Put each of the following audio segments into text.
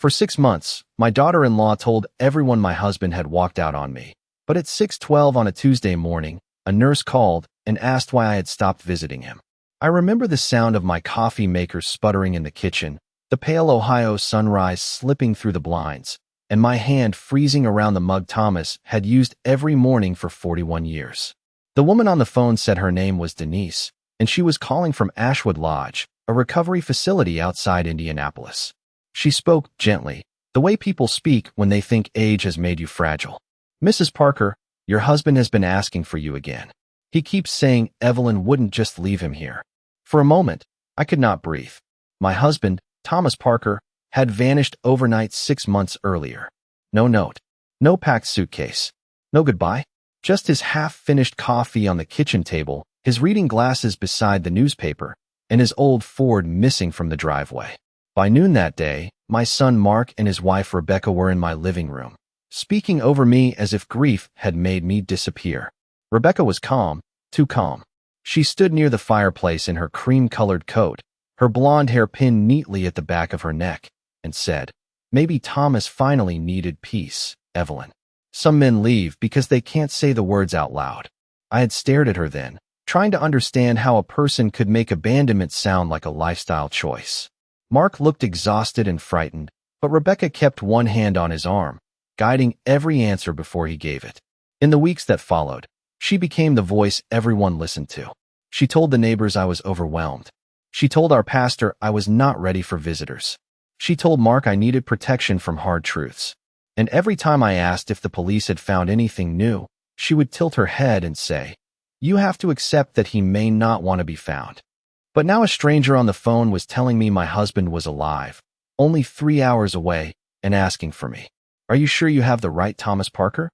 For 6 months, my daughter-in-law told everyone my husband had walked out on me. But at 6:12 on a Tuesday morning, a nurse called and asked why I had stopped visiting him. I remember the sound of my coffee maker sputtering in the kitchen, the pale Ohio sunrise slipping through the blinds, and my hand freezing around the mug Thomas had used every morning for 41 years. The woman on the phone said her name was Denise, and she was calling from Ashwood Lodge, a recovery facility outside Indianapolis. She spoke gently, the way people speak when they think age has made you fragile. "Mrs. Parker, your husband has been asking for you again. He keeps saying Evelyn wouldn't just leave him here." For a moment, I could not breathe. My husband, Thomas Parker, had vanished overnight 6 months earlier. No note, no packed suitcase, no goodbye, just his half-finished coffee on the kitchen table, his reading glasses beside the newspaper, and his old Ford missing from the driveway. By noon that day, my son Mark and his wife Rebecca were in my living room, speaking over me as if grief had made me disappear. Rebecca was calm, too calm. She stood near the fireplace in her cream-colored coat, her blonde hair pinned neatly at the back of her neck, and said, "Maybe Thomas finally needed peace, Evelyn. Some men leave because they can't say the words out loud." I had stared at her then, trying to understand how a person could make abandonment sound like a lifestyle choice. Mark looked exhausted and frightened, but Rebecca kept one hand on his arm, guiding every answer before he gave it. In the weeks that followed, she became the voice everyone listened to. She told the neighbors I was overwhelmed. She told our pastor I was not ready for visitors. She told Mark I needed protection from hard truths. And every time I asked if the police had found anything new, she would tilt her head and say, "You have to accept that he may not want to be found." But now a stranger on the phone was telling me my husband was alive, only 3 hours away, and asking for me. "Are you sure you have the right Thomas Parker?"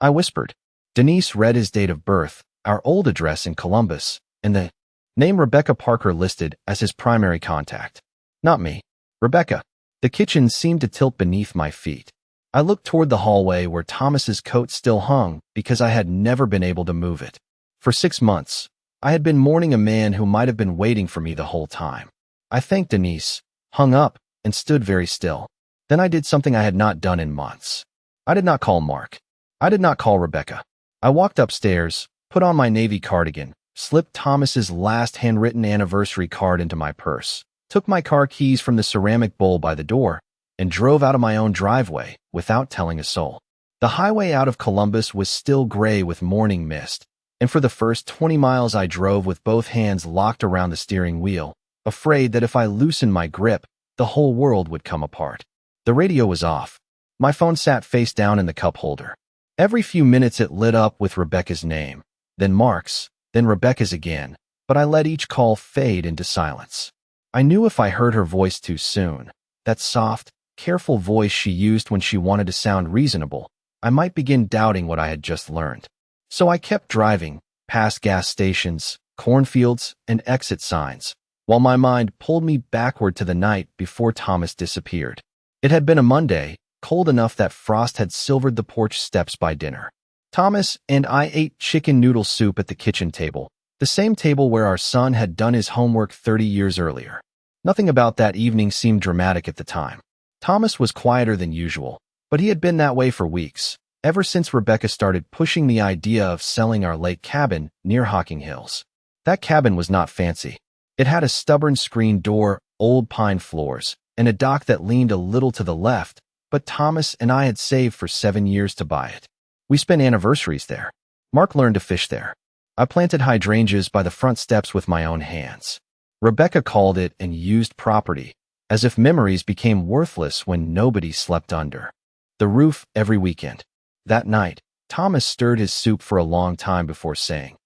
I whispered. Denise read his date of birth, our old address in Columbus, and the name Rebecca Parker listed as his primary contact. Not me. Rebecca. The kitchen seemed to tilt beneath my feet. I looked toward the hallway where Thomas's coat still hung because I had never been able to move it. For 6 months, I had been mourning a man who might have been waiting for me the whole time. I thanked Denise, hung up, and stood very still. Then I did something I had not done in months. I did not call Mark. I did not call Rebecca. I walked upstairs, put on my navy cardigan, slipped Thomas's last handwritten anniversary card into my purse, took my car keys from the ceramic bowl by the door, and drove out of my own driveway without telling a soul. The highway out of Columbus was still gray with morning mist, and for the first 20 miles I drove with both hands locked around the steering wheel, afraid that if I loosened my grip, the whole world would come apart. The radio was off. My phone sat face down in the cup holder. Every few minutes it lit up with Rebecca's name, then Mark's, then Rebecca's again, but I let each call fade into silence. I knew if I heard her voice too soon, that soft, careful voice she used when she wanted to sound reasonable, I might begin doubting what I had just learned. So I kept driving, past gas stations, cornfields, and exit signs, while my mind pulled me backward to the night before Thomas disappeared. It had been a Monday, cold enough that frost had silvered the porch steps by dinner. Thomas and I ate chicken noodle soup at the kitchen table, the same table where our son had done his homework 30 years earlier. Nothing about that evening seemed dramatic at the time. Thomas was quieter than usual, but he had been that way for weeks, ever since Rebecca started pushing the idea of selling our lake cabin near Hocking Hills. That cabin was not fancy. It had a stubborn screen door, old pine floors, and a dock that leaned a little to the left, but Thomas and I had saved for 7 years to buy it. We spent anniversaries there. Mark learned to fish there. I planted hydrangeas by the front steps with my own hands. Rebecca called it an used property, as if memories became worthless when nobody slept under the roof every weekend. That night, Thomas stirred his soup for a long time before saying,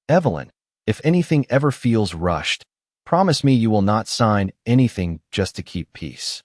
"Evelyn, if anything ever feels rushed, promise me you will not sign anything just to keep peace."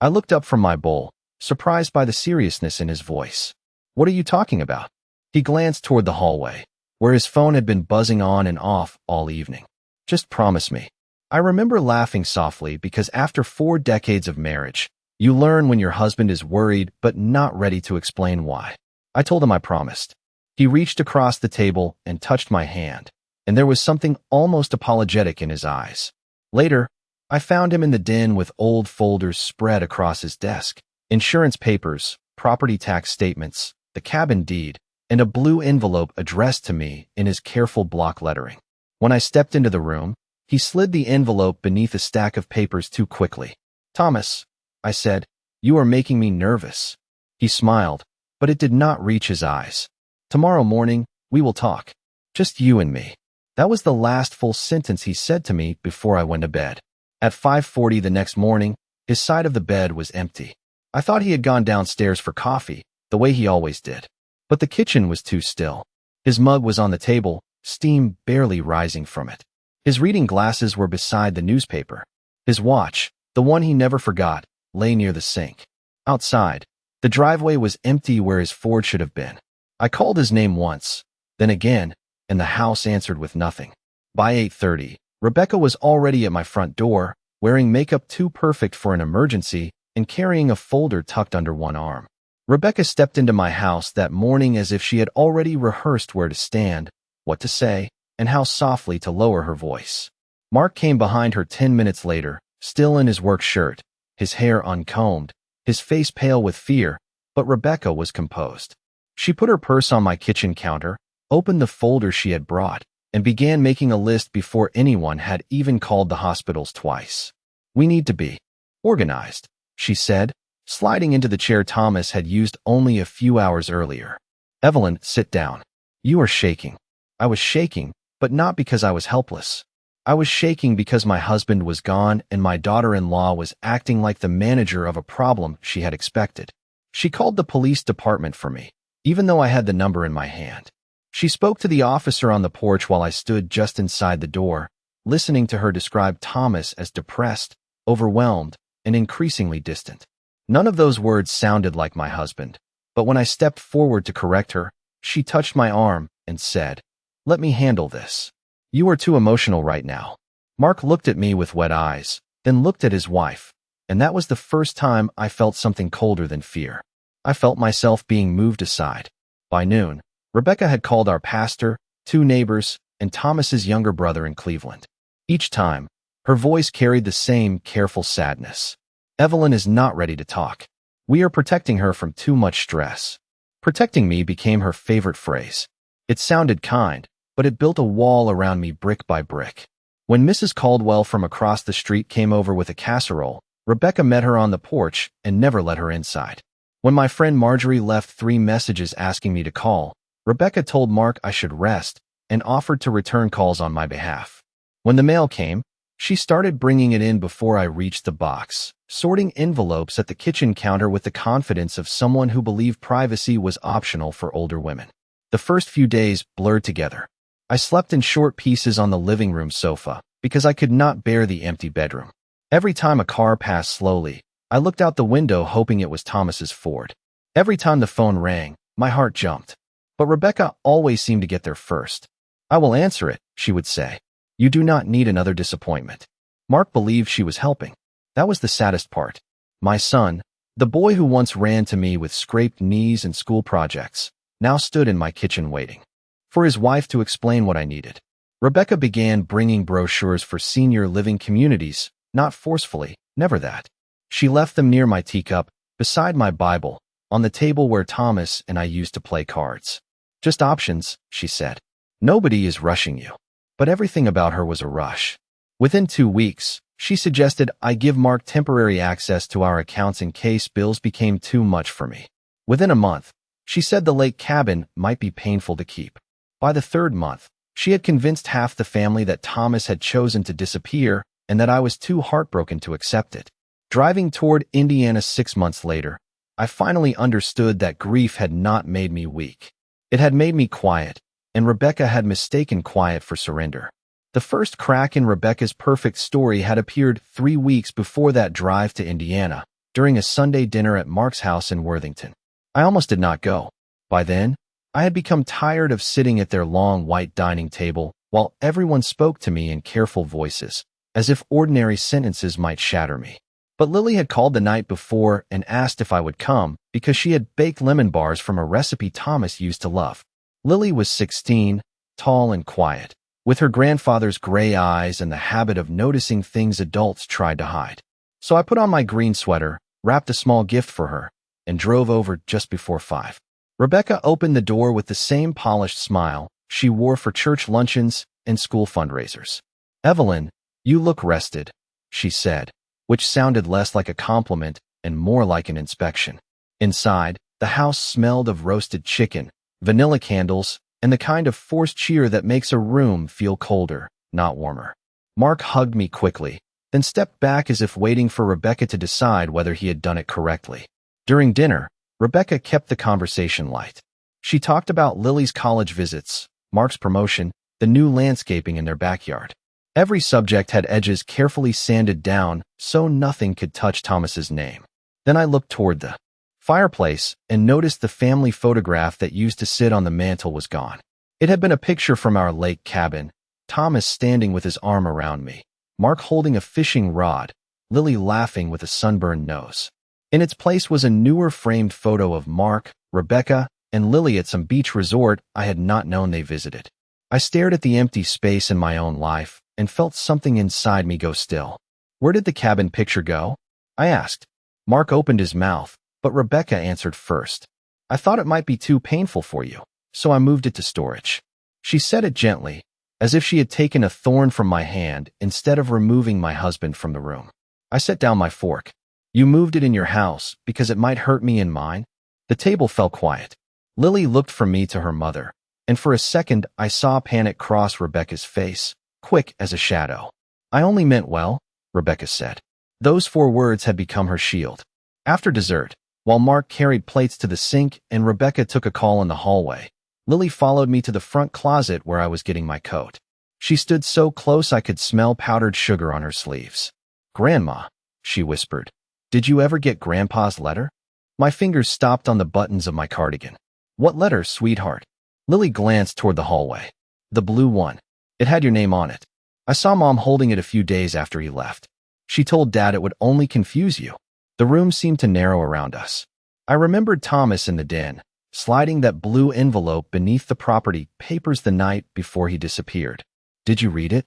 I looked up from my bowl, surprised by the seriousness in his voice. "What are you talking about?" He glanced toward the hallway, where his phone had been buzzing on and off all evening. "Just promise me." I remember laughing softly because after 4 decades of marriage, you learn when your husband is worried but not ready to explain why. I told him I promised. He reached across the table and touched my hand, and there was something almost apologetic in his eyes. Later, I found him in the den with old folders spread across his desk, insurance papers, property tax statements, the cabin deed, and a blue envelope addressed to me in his careful block lettering. When I stepped into the room, he slid the envelope beneath a stack of papers too quickly. "Thomas," I said, "you are making me nervous." He smiled, but it did not reach his eyes. "Tomorrow morning, we will talk. Just you and me." That was the last full sentence he said to me before I went to bed. At 5:40 the next morning, his side of the bed was empty. I thought he had gone downstairs for coffee, the way he always did. But the kitchen was too still. His mug was on the table, steam barely rising from it. His reading glasses were beside the newspaper. His watch, the one he never forgot, lay near the sink. Outside, the driveway was empty where his Ford should have been. I called his name once, then again, and the house answered with nothing. By 8:30, Rebecca was already at my front door, wearing makeup too perfect for an emergency and carrying a folder tucked under one arm. Rebecca stepped into my house that morning as if she had already rehearsed where to stand, what to say, and how softly to lower her voice. Mark came behind her 10 minutes later, still in his work shirt, his hair uncombed, his face pale with fear, but Rebecca was composed. She put her purse on my kitchen counter, opened the folder she had brought, and began making a list before anyone had even called the hospitals twice. "We need to be organized," she said, sliding into the chair Thomas had used only a few hours earlier. "Evelyn, sit down. You are shaking." I was shaking, but not because I was helpless. I was shaking because my husband was gone and my daughter-in-law was acting like the manager of a problem she had expected. She called the police department for me, even though I had the number in my hand. She spoke to the officer on the porch while I stood just inside the door, listening to her describe Thomas as depressed, overwhelmed, and increasingly distant. None of those words sounded like my husband, but when I stepped forward to correct her, she touched my arm and said, "Let me handle this. You are too emotional right now." Mark looked at me with wet eyes, then looked at his wife, and that was the first time I felt something colder than fear. I felt myself being moved aside. By noon, Rebecca had called our pastor, 2 neighbors, and Thomas's younger brother in Cleveland. Each time, her voice carried the same careful sadness. "Evelyn is not ready to talk. We are protecting her from too much stress." Protecting me became her favorite phrase. It sounded kind, but it built a wall around me brick by brick. When Mrs. Caldwell from across the street came over with a casserole, Rebecca met her on the porch and never let her inside. When my friend Marjorie left 3 messages asking me to call, Rebecca told Mark I should rest and offered to return calls on my behalf. When the mail came, she started bringing it in before I reached the box, sorting envelopes at the kitchen counter with the confidence of someone who believed privacy was optional for older women. The first few days blurred together. I slept in short pieces on the living room sofa because I could not bear the empty bedroom. Every time a car passed slowly, I looked out the window hoping it was Thomas's Ford. Every time the phone rang, my heart jumped. But Rebecca always seemed to get there first. "I will answer it," she would say. "You do not need another disappointment." Mark believed she was helping. That was the saddest part. My son, the boy who once ran to me with scraped knees and school projects, now stood in my kitchen waiting for his wife to explain what I needed. Rebecca began bringing brochures for senior living communities, not forcefully, never that. She left them near my teacup, beside my Bible, on the table where Thomas and I used to play cards. "Just options," she said. "Nobody is rushing you." But everything about her was a rush. Within 2 weeks, she suggested I give Mark temporary access to our accounts in case bills became too much for me. Within a month, she said the lake cabin might be painful to keep. By the 3rd month, she had convinced half the family that Thomas had chosen to disappear and that I was too heartbroken to accept it. Driving toward Indiana 6 months later, I finally understood that grief had not made me weak. It had made me quiet, and Rebecca had mistaken quiet for surrender. The first crack in Rebecca's perfect story had appeared 3 weeks before that drive to Indiana, during a Sunday dinner at Mark's house in Worthington. I almost did not go. By then, I had become tired of sitting at their long white dining table while everyone spoke to me in careful voices, as if ordinary sentences might shatter me. But Lily had called the night before and asked if I would come because she had baked lemon bars from a recipe Thomas used to love. Lily was 16, tall and quiet, with her grandfather's gray eyes and the habit of noticing things adults tried to hide. So I put on my green sweater, wrapped a small gift for her, and drove over just before 5. Rebecca opened the door with the same polished smile she wore for church luncheons and school fundraisers. "Evelyn, you look rested," she said, which sounded less like a compliment and more like an inspection. Inside, the house smelled of roasted chicken, vanilla candles, and the kind of forced cheer that makes a room feel colder, not warmer. Mark hugged me quickly, then stepped back as if waiting for Rebecca to decide whether he had done it correctly. During dinner, Rebecca kept the conversation light. She talked about Lily's college visits, Mark's promotion, the new landscaping in their backyard. Every subject had edges carefully sanded down so nothing could touch Thomas's name. Then I looked toward the fireplace and noticed the family photograph that used to sit on the mantel was gone. It had been a picture from our lake cabin, Thomas standing with his arm around me, Mark holding a fishing rod, Lily laughing with a sunburned nose. In its place was a newer framed photo of Mark, Rebecca, and Lily at some beach resort I had not known they visited. I stared at the empty space in my own life and felt something inside me go still. "Where did the cabin picture go?" I asked. Mark opened his mouth, but Rebecca answered first. "I thought it might be too painful for you, so I moved it to storage." She said it gently, as if she had taken a thorn from my hand instead of removing my husband from the room. I set down my fork. "You moved it in your house because it might hurt me in mine?" The table fell quiet. Lily looked from me to her mother, and for a second I saw panic cross Rebecca's face, quick as a shadow. "I only meant well," Rebecca said. Those 4 words had become her shield. After dessert, while Mark carried plates to the sink and Rebecca took a call in the hallway, Lily followed me to the front closet where I was getting my coat. She stood so close I could smell powdered sugar on her sleeves. "Grandma," she whispered, "did you ever get Grandpa's letter?" My fingers stopped on the buttons of my cardigan. "What letter, sweetheart?" Lily glanced toward the hallway. "The blue one. It had your name on it. I saw Mom holding it a few days after he left. She told Dad it would only confuse you." The room seemed to narrow around us. I remembered Thomas in the den, sliding that blue envelope beneath the property papers the night before he disappeared. "Did you read it?"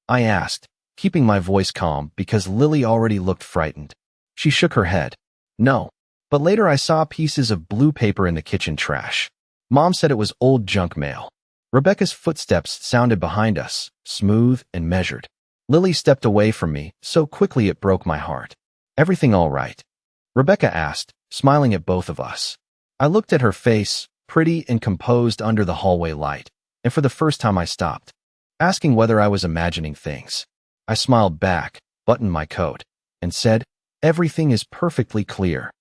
I asked, keeping my voice calm because Lily already looked frightened. She shook her head. "No. But later I saw pieces of blue paper in the kitchen trash. Mom said it was old junk mail." Rebecca's footsteps sounded behind us, smooth and measured. Lily stepped away from me so quickly it broke my heart. "Everything all right?" Rebecca asked, smiling at both of us. I looked at her face, pretty and composed under the hallway light, and for the first time I stopped, asking whether I was imagining things. I smiled back, buttoned my coat, and said, "Everything is perfectly clear."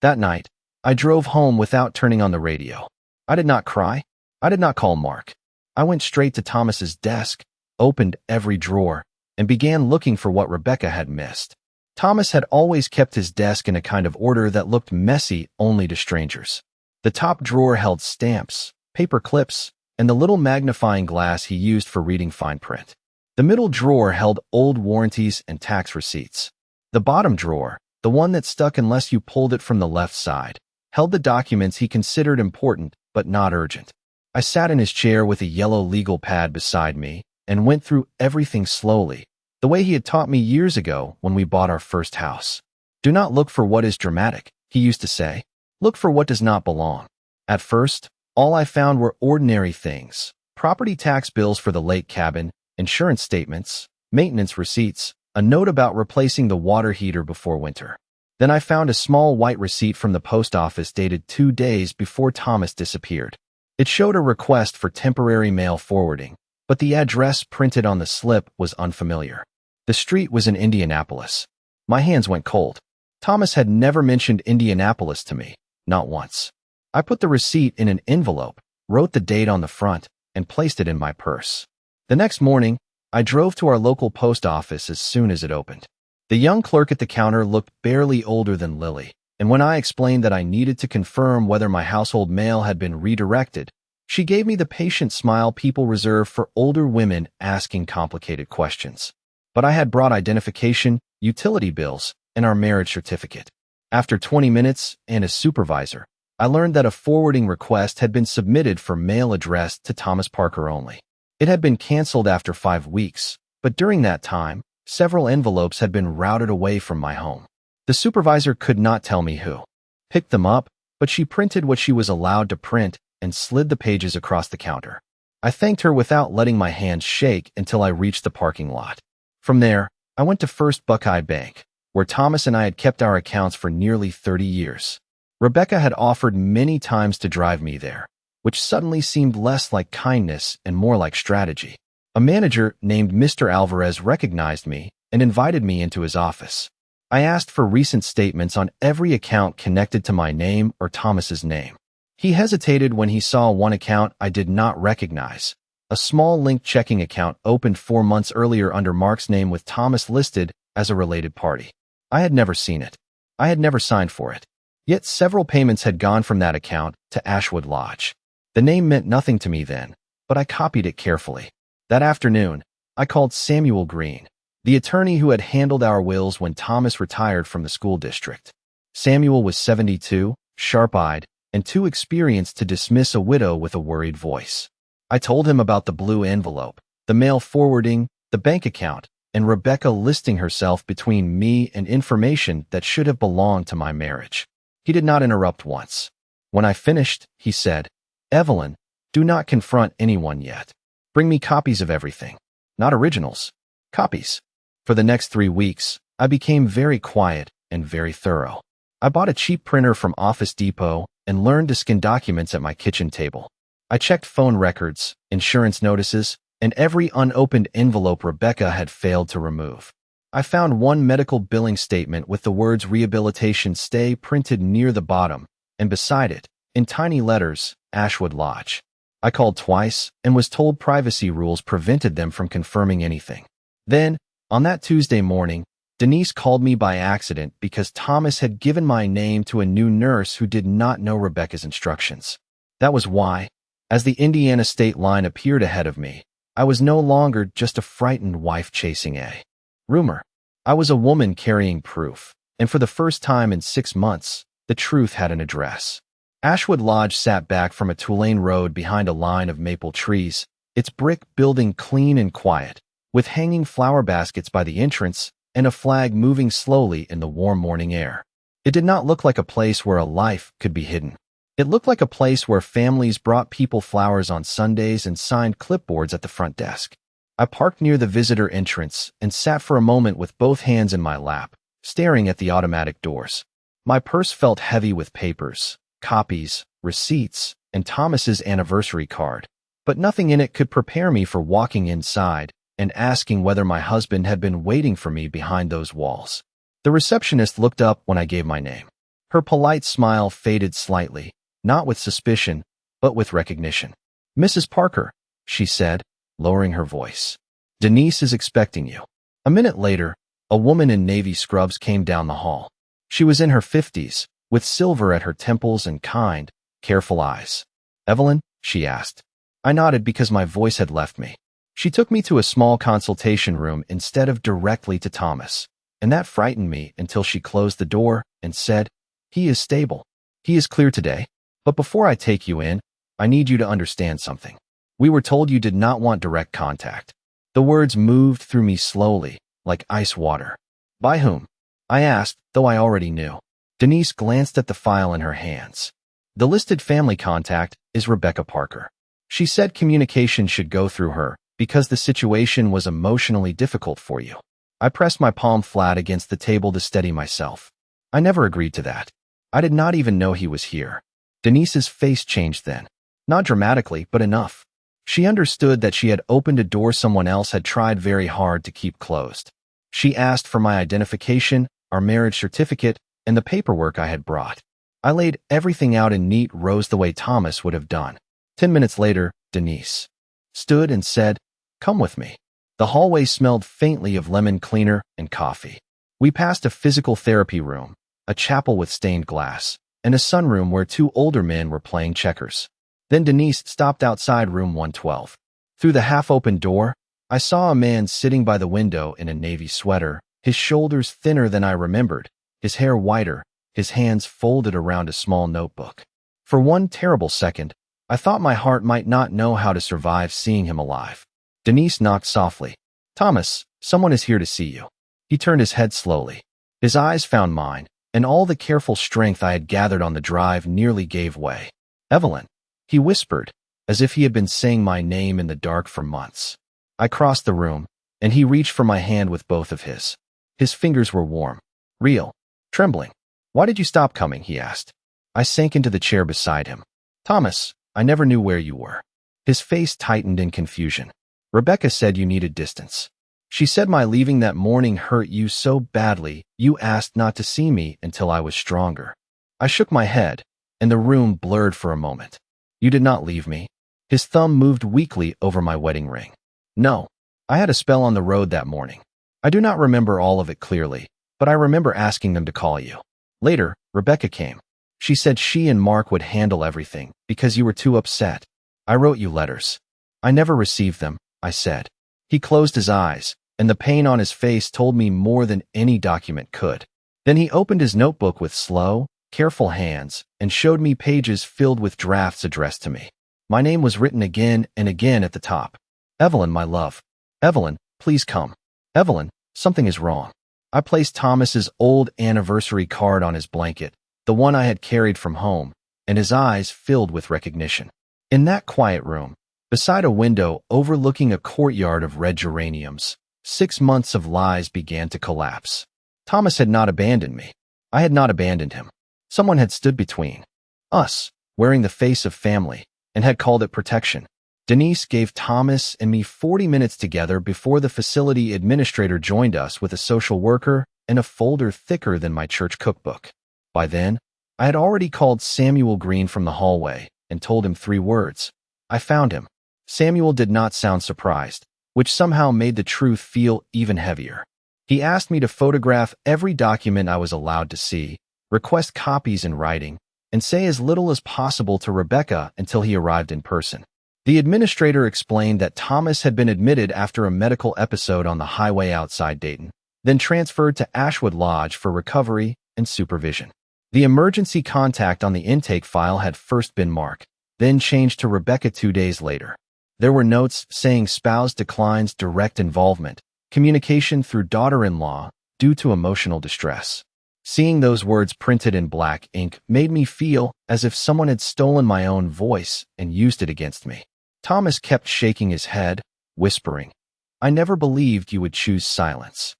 That night, I drove home without turning on the radio. I did not cry. I did not call Mark. I went straight to Thomas's desk, opened every drawer, and began looking for what Rebecca had missed. Thomas had always kept his desk in a kind of order that looked messy only to strangers. The top drawer held stamps, paper clips, and the little magnifying glass he used for reading fine print. The middle drawer held old warranties and tax receipts. The bottom drawer, the one that stuck unless you pulled it from the left side, held the documents he considered important but not urgent. I sat in his chair with a yellow legal pad beside me and went through everything slowly, the way he had taught me years ago when we bought our first house. "Do not look for what is dramatic," he used to say. "Look for what does not belong." At first, all I found were ordinary things: property tax bills for the lake cabin, insurance statements, maintenance receipts, a note about replacing the water heater before winter. Then I found a small white receipt from the post office dated 2 days before Thomas disappeared. It showed a request for temporary mail forwarding, but the address printed on the slip was unfamiliar. The street was in Indianapolis. My hands went cold. Thomas had never mentioned Indianapolis to me, not once. I put the receipt in an envelope, wrote the date on the front, and placed it in my purse. The next morning, I drove to our local post office as soon as it opened. The young clerk at the counter looked barely older than Lily, and when I explained that I needed to confirm whether my household mail had been redirected, she gave me the patient smile people reserve for older women asking complicated questions. But I had brought identification, utility bills, and our marriage certificate. After 20 minutes and a supervisor, I learned that a forwarding request had been submitted for mail addressed to Thomas Parker only. It had been canceled after 5 weeks, but during that time, several envelopes had been routed away from my home. The supervisor could not tell me who picked them up, but she printed what she was allowed to print and slid the pages across the counter. I thanked her without letting my hands shake until I reached the parking lot. From there, I went to First Buckeye Bank, where Thomas and I had kept our accounts for nearly 30 years. Rebecca had offered many times to drive me there, which suddenly seemed less like kindness and more like strategy. A manager named Mr. Alvarez recognized me and invited me into his office. I asked for recent statements on every account connected to my name or Thomas's name. He hesitated when he saw one account I did not recognize, a small linked checking account opened 4 months earlier under Mark's name with Thomas listed as a related party. I had never seen it. I had never signed for it. Yet several payments had gone from that account to Ashwood Lodge. The name meant nothing to me then, but I copied it carefully. That afternoon, I called Samuel Green, the attorney who had handled our wills when Thomas retired from the school district. Samuel was 72, sharp-eyed, and too experienced to dismiss a widow with a worried voice. I told him about the blue envelope, the mail forwarding, the bank account, and Rebecca listing herself between me and information that should have belonged to my marriage. He did not interrupt once. When I finished, he said, "Evelyn, do not confront anyone yet. Bring me copies of everything. Not originals. Copies." For the next 3 weeks, I became very quiet and very thorough. I bought a cheap printer from Office Depot and learned to scan documents at my kitchen table. I checked phone records, insurance notices, and every unopened envelope Rebecca had failed to remove. I found one medical billing statement with the words rehabilitation stay printed near the bottom, and beside it, in tiny letters, Ashwood Lodge. I called twice and was told privacy rules prevented them from confirming anything. Then, on that Tuesday morning, Denise called me by accident because Thomas had given my name to a new nurse who did not know Rebecca's instructions. That was why, as the Indiana state line appeared ahead of me, I was no longer just a frightened wife chasing a rumor. I was a woman carrying proof, and for the first time in 6 months, the truth had an address. Ashwood Lodge sat back from a Tulane road behind a line of maple trees, its brick building clean and quiet, with hanging flower baskets by the entrance and a flag moving slowly in the warm morning air. It did not look like a place where a life could be hidden. It looked like a place where families brought people flowers on Sundays and signed clipboards at the front desk. I parked near the visitor entrance and sat for a moment with both hands in my lap, staring at the automatic doors. My purse felt heavy with papers, copies, receipts, and Thomas's anniversary card, but nothing in it could prepare me for walking inside and asking whether my husband had been waiting for me behind those walls. The receptionist looked up when I gave my name. Her polite smile faded slightly, not with suspicion, but with recognition. "Mrs. Parker," she said, lowering her voice. "Denise is expecting you." A minute later, a woman in navy scrubs came down the hall. She was in her 50s, with silver at her temples and kind, careful eyes. "Evelyn?" she asked. I nodded because my voice had left me. She took me to a small consultation room instead of directly to Thomas, and that frightened me until she closed the door and said, "He is stable. He is clear today. But before I take you in, I need you to understand something. We were told you did not want direct contact." The words moved through me slowly, like ice water. "By whom?" I asked, though I already knew. Denise glanced at the file in her hands. "The listed family contact is Rebecca Parker. She said communication should go through her because the situation was emotionally difficult for you." I pressed my palm flat against the table to steady myself. I never agreed to that. I did not even know he was here. Denise's face changed then. Not dramatically, but enough. She understood that she had opened a door someone else had tried very hard to keep closed. She asked for my identification, our marriage certificate, and the paperwork I had brought. I laid everything out in neat rows the way Thomas would have done. 10 minutes later, Denise stood and said, "Come with me." The hallway smelled faintly of lemon cleaner and coffee. We passed a physical therapy room, a chapel with stained glass, and a sunroom where 2 older men were playing checkers. Then Denise stopped outside room 112. Through the half-open door, I saw a man sitting by the window in a navy sweater, his shoulders thinner than I remembered, his hair whiter, his hands folded around a small notebook. For one terrible second, I thought my heart might not know how to survive seeing him alive. Denise knocked softly. "Thomas, someone is here to see you." He turned his head slowly. His eyes found mine, and all the careful strength I had gathered on the drive nearly gave way. "Evelyn," he whispered, as if he had been saying my name in the dark for months. I crossed the room, and he reached for my hand with both of his. His fingers were warm, real, trembling. "Why did you stop coming?" he asked. I sank into the chair beside him. "Thomas, I never knew where you were." His face tightened in confusion. "Rebecca said you needed distance. She said my leaving that morning hurt you so badly you asked not to see me until I was stronger." I shook my head, and the room blurred for a moment. "You did not leave me." His thumb moved weakly over my wedding ring. "No. I had a spell on the road that morning. I do not remember all of it clearly, but I remember asking them to call you. Later, Rebecca came. She said she and Mark would handle everything because you were too upset. I wrote you letters." "I never received them," I said. He closed his eyes, and the pain on his face told me more than any document could. Then he opened his notebook with slow, careful hands and showed me pages filled with drafts addressed to me. My name was written again and again at the top. "Evelyn, my love. Evelyn, please come. Evelyn, something is wrong." I placed Thomas's old anniversary card on his blanket, the one I had carried from home, and his eyes filled with recognition. In that quiet room, beside a window overlooking a courtyard of red geraniums, 6 months of lies began to collapse. Thomas had not abandoned me. I had not abandoned him. Someone had stood between us, wearing the face of family, and had called it protection. Denise gave Thomas and me 40 minutes together before the facility administrator joined us with a social worker and a folder thicker than my church cookbook. By then, I had already called Samuel Green from the hallway and told him 3 words. I found him. Samuel did not sound surprised, which somehow made the truth feel even heavier. He asked me to photograph every document I was allowed to see, request copies in writing, and say as little as possible to Rebecca until he arrived in person. The administrator explained that Thomas had been admitted after a medical episode on the highway outside Dayton, then transferred to Ashwood Lodge for recovery and supervision. The emergency contact on the intake file had first been Mark, then changed to Rebecca 2 days later. There were notes saying spouse declines direct involvement, communication through daughter-in-law due to emotional distress. Seeing those words printed in black ink made me feel as if someone had stolen my own voice and used it against me. Thomas kept shaking his head, whispering, "I never believed you would choose silence."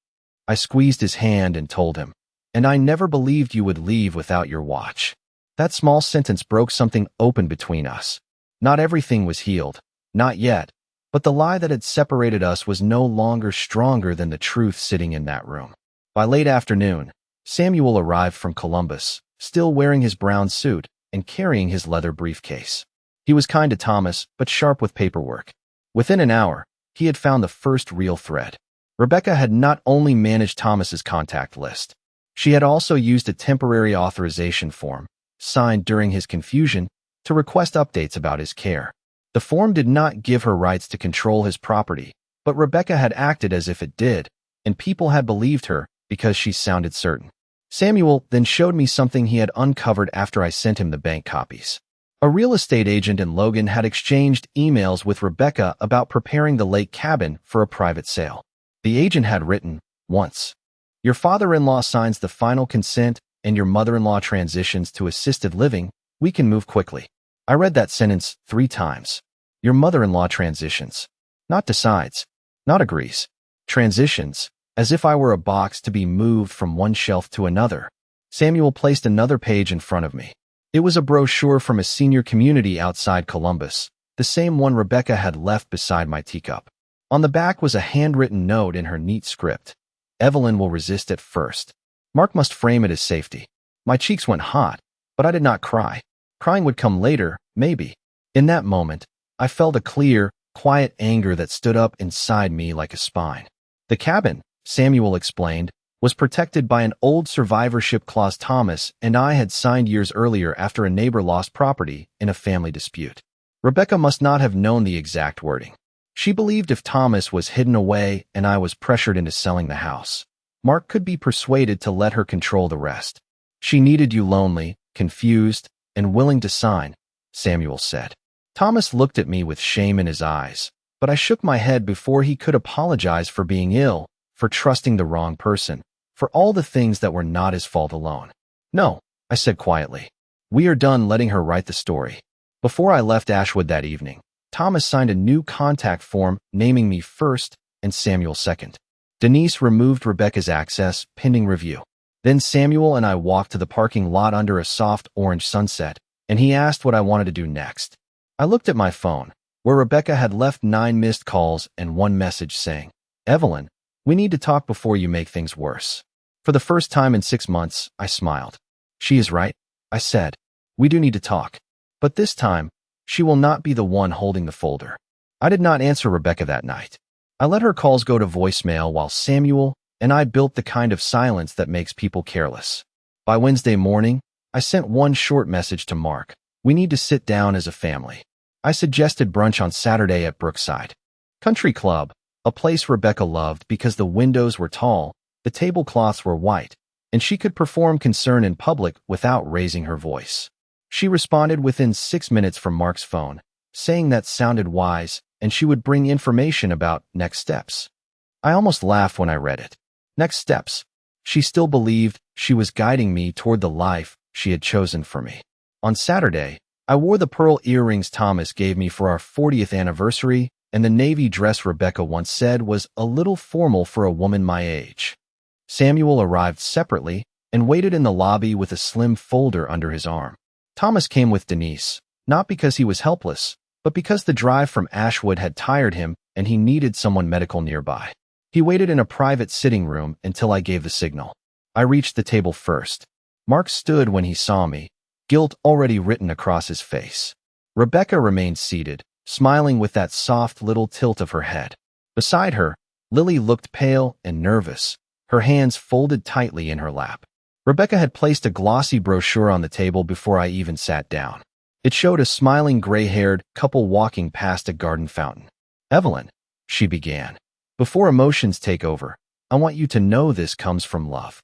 I squeezed his hand and told him, "And I never believed you would leave without your watch." That small sentence broke something open between us. Not everything was healed, not yet, but the lie that had separated us was no longer stronger than the truth sitting in that room. By late afternoon, Samuel arrived from Columbus, still wearing his brown suit and carrying his leather briefcase. He was kind to Thomas, but sharp with paperwork. Within an hour, he had found the first real thread. Rebecca had not only managed Thomas's contact list, she had also used a temporary authorization form, signed during his confusion, to request updates about his care. The form did not give her rights to control his property, but Rebecca had acted as if it did, and people had believed her because she sounded certain. Samuel then showed me something he had uncovered after I sent him the bank copies. A real estate agent in Logan had exchanged emails with Rebecca about preparing the lake cabin for a private sale. The agent had written, once, "Your father-in-law signs the final consent and your mother-in-law transitions to assisted living, we can move quickly." I read that sentence 3 times. Your mother-in-law transitions. Not decides. Not agrees. Transitions, as if I were a box to be moved from one shelf to another. Samuel placed another page in front of me. It was a brochure from a senior community outside Columbus, the same one Rebecca had left beside my teacup. On the back was a handwritten note in her neat script. "Evelyn will resist at first. Mark must frame it as safety." My cheeks went hot, but I did not cry. Crying would come later, maybe. In that moment, I felt a clear, quiet anger that stood up inside me like a spine. The cabin, Samuel explained, was protected by an old survivorship clause Thomas and I had signed years earlier after a neighbor lost property in a family dispute. Rebecca must not have known the exact wording. She believed if Thomas was hidden away and I was pressured into selling the house, Mark could be persuaded to let her control the rest. "She needed you lonely, confused, and willing to sign," Samuel said. Thomas looked at me with shame in his eyes, but I shook my head before he could apologize for being ill, for trusting the wrong person, for all the things that were not his fault alone. No, I said quietly. We are done letting her write the story. Before I left Ashwood that evening, Thomas signed a new contact form naming me first and Samuel second. Denise removed Rebecca's access, pending review. Then Samuel and I walked to the parking lot under a soft orange sunset, and he asked what I wanted to do next. I looked at my phone, where Rebecca had left 9 missed calls and 1 message saying, "Evelyn, we need to talk before you make things worse." For the first time in 6 months, I smiled. She is right, I said. We do need to talk. But this time, she will not be the one holding the folder. I did not answer Rebecca that night. I let her calls go to voicemail while Samuel and I built the kind of silence that makes people careless. By Wednesday morning, I sent one short message to Mark. We need to sit down as a family. I suggested brunch on Saturday at Brookside Country Club, a place Rebecca loved because the windows were tall, the tablecloths were white, and she could perform concern in public without raising her voice. She responded within 6 minutes from Mark's phone, saying that sounded wise and she would bring information about next steps. I almost laughed when I read it. Next steps. She still believed she was guiding me toward the life she had chosen for me. On Saturday, I wore the pearl earrings Thomas gave me for our 40th anniversary and the navy dress Rebecca once said was a little formal for a woman my age. Samuel arrived separately and waited in the lobby with a slim folder under his arm. Thomas came with Denise, not because he was helpless, but because the drive from Ashwood had tired him and he needed someone medical nearby. He waited in a private sitting room until I gave the signal. I reached the table first. Mark stood when he saw me, guilt already written across his face. Rebecca remained seated, smiling with that soft little tilt of her head. Beside her, Lily looked pale and nervous, her hands folded tightly in her lap. Rebecca had placed a glossy brochure on the table before I even sat down. It showed a smiling gray-haired couple walking past a garden fountain. "Evelyn," she began, "before emotions take over, I want you to know this comes from love."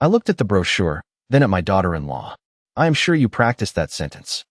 I looked at the brochure, then at my daughter-in-law. "I am sure you practiced that sentence."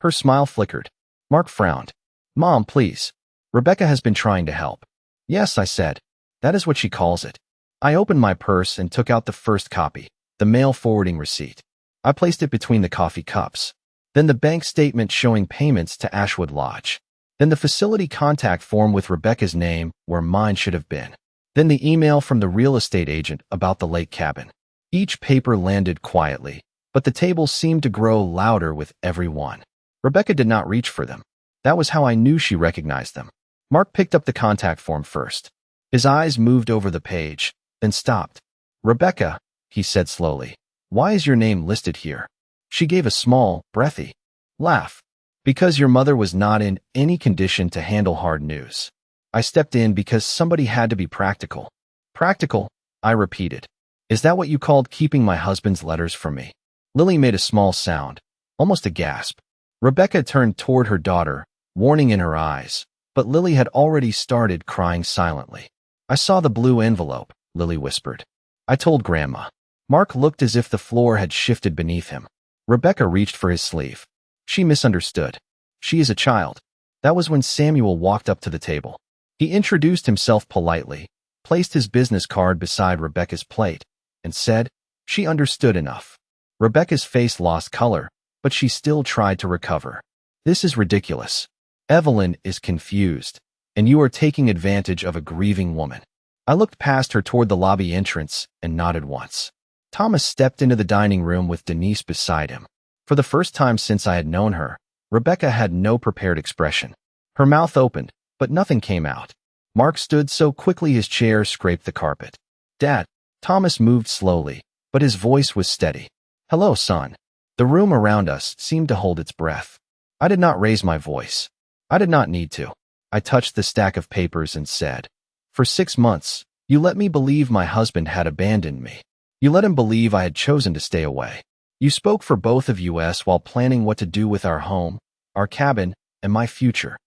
Her smile flickered. Mark frowned. "Mom, please. Rebecca has been trying to help." "Yes," I said. "That is what she calls it." I opened my purse and took out the first copy, the mail forwarding receipt. I placed it between the coffee cups. Then the bank statement showing payments to Ashwood Lodge. Then the facility contact form with Rebecca's name where mine should have been. Then the email from the real estate agent about the lake cabin. Each paper landed quietly, but the table seemed to grow louder with every one. Rebecca did not reach for them. That was how I knew she recognized them. Mark picked up the contact form first. His eyes moved over the page, then stopped. "Rebecca," he said slowly, "why is your name listed here?" She gave a small, breathy laugh. "Because your mother was not in any condition to handle hard news. I stepped in because somebody had to be practical." "Practical," I repeated. "Is that what you called keeping my husband's letters from me?" Lily made a small sound, almost a gasp. Rebecca turned toward her daughter, warning in her eyes, but Lily had already started crying silently. "I saw the blue envelope," Lily whispered. "I told Grandma." Mark looked as if the floor had shifted beneath him. Rebecca reached for his sleeve. She misunderstood. "She is a child." That was when Samuel walked up to the table. He introduced himself politely, placed his business card beside Rebecca's plate, and said, "She understood enough." Rebecca's face lost color, but she still tried to recover. "This is ridiculous. Evelyn is confused, and you are taking advantage of a grieving woman." I looked past her toward the lobby entrance and nodded once. Thomas stepped into the dining room with Denise beside him. For the first time since I had known her, Rebecca had no prepared expression. Her mouth opened, but nothing came out. Mark stood so quickly his chair scraped the carpet. "Dad." Thomas moved slowly, but his voice was steady. "Hello, son." The room around us seemed to hold its breath. I did not raise my voice. I did not need to. I touched the stack of papers and said, "For 6 months, you let me believe my husband had abandoned me. You let him believe I had chosen to stay away. You spoke for both of us while planning what to do with our home, our cabin, and my future."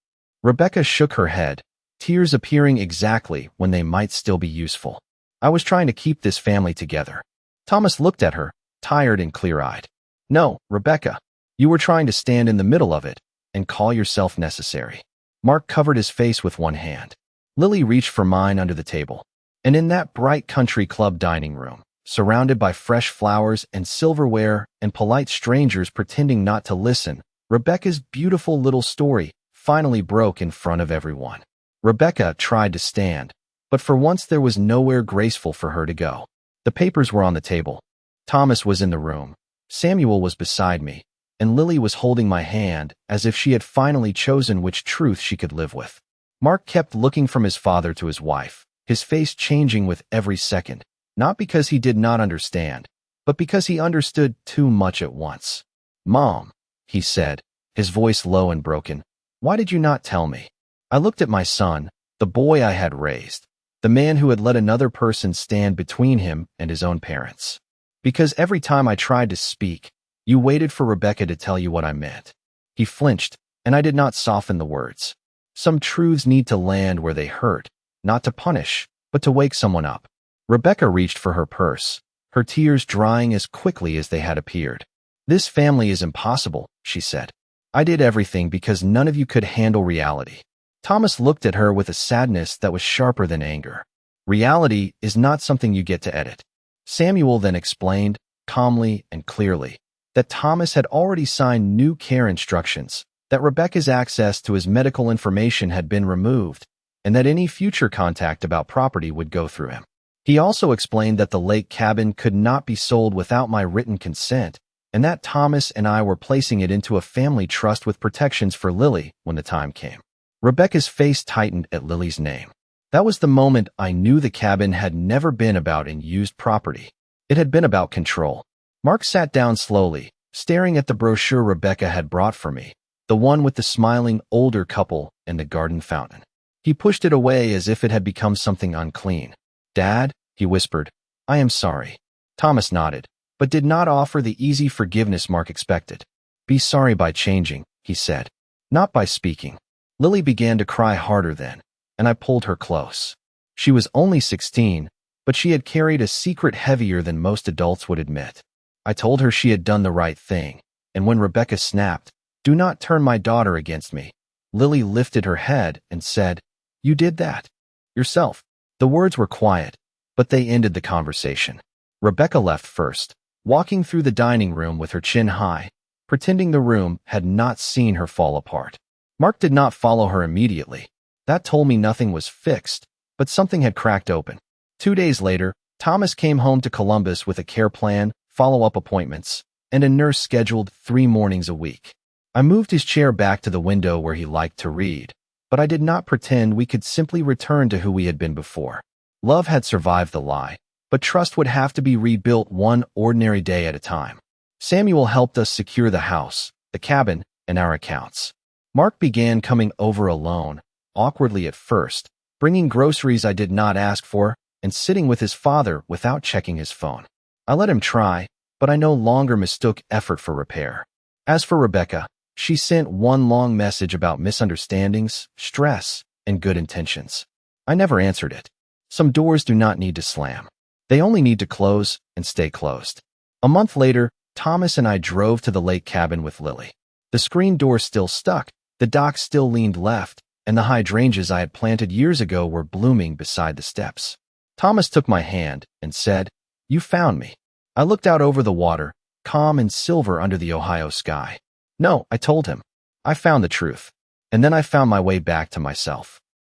Rebecca shook her head, tears appearing exactly when they might still be useful. "I was trying to keep this family together." Thomas looked at her, tired and clear-eyed. "No, Rebecca, you were trying to stand in the middle of it and call yourself necessary." Mark covered his face with one hand. Lily reached for mine under the table. And in that bright country club dining room, surrounded by fresh flowers and silverware and polite strangers pretending not to listen, Rebecca's beautiful little story finally broke in front of everyone. Rebecca tried to stand, but for once there was nowhere graceful for her to go. The papers were on the table. Thomas was in the room. Samuel was beside me, and Lily was holding my hand as if she had finally chosen which truth she could live with. Mark kept looking from his father to his wife, his face changing with every second, not because he did not understand, but because he understood too much at once. "Mom," he said, his voice low and broken, "why did you not tell me?" I looked at my son, the boy I had raised, the man who had let another person stand between him and his own parents. "Because every time I tried to speak, you waited for Rebecca to tell you what I meant." He flinched, and I did not soften the words. Some truths need to land where they hurt, not to punish, but to wake someone up. Rebecca reached for her purse, her tears drying as quickly as they had appeared. "This family is impossible," she said. "I did everything because none of you could handle reality." Thomas looked at her with a sadness that was sharper than anger. "Reality is not something you get to edit." Samuel then explained, calmly and clearly, that Thomas had already signed new care instructions, that Rebecca's access to his medical information had been removed, and that any future contact about property would go through him. He also explained that the lake cabin could not be sold without my written consent, and that Thomas and I were placing it into a family trust with protections for Lily when the time came. Rebecca's face tightened at Lily's name. That was the moment I knew the cabin had never been about unused property. It had been about control. Mark sat down slowly, staring at the brochure Rebecca had brought for me, the one with the smiling older couple and the garden fountain. He pushed it away as if it had become something unclean. "Dad," he whispered, "I am sorry." Thomas nodded, but did not offer the easy forgiveness Mark expected. "Be sorry by changing," he said, "not by speaking." Lily began to cry harder then, and I pulled her close. She was only 16, but she had carried a secret heavier than most adults would admit. I told her she had done the right thing, and when Rebecca snapped, "Do not turn my daughter against me," Lily lifted her head and said, "You did that yourself." The words were quiet, but they ended the conversation. Rebecca left first, walking through the dining room with her chin high, pretending the room had not seen her fall apart. Mark did not follow her immediately. That told me nothing was fixed, but something had cracked open. 2 days later, Thomas came home to Columbus with a care plan, follow-up appointments, and a nurse scheduled 3 mornings a week. I moved his chair back to the window where he liked to read, but I did not pretend we could simply return to who we had been before. Love had survived the lie, but trust would have to be rebuilt one ordinary day at a time. Samuel helped us secure the house, the cabin, and our accounts. Mark began coming over alone, awkwardly at first, bringing groceries I did not ask for, and sitting with his father without checking his phone. I let him try, but I no longer mistook effort for repair. As for Rebecca, she sent one long message about misunderstandings, stress, and good intentions. I never answered it. Some doors do not need to slam. They only need to close and stay closed. A month later, Thomas and I drove to the lake cabin with Lily. The screen door still stuck, the dock still leaned left, and the hydrangeas I had planted years ago were blooming beside the steps. Thomas took my hand and said, "You found me." I looked out over the water, calm and silver under the Ohio sky. "No," I told him. "I found the truth. And then I found my way back to myself."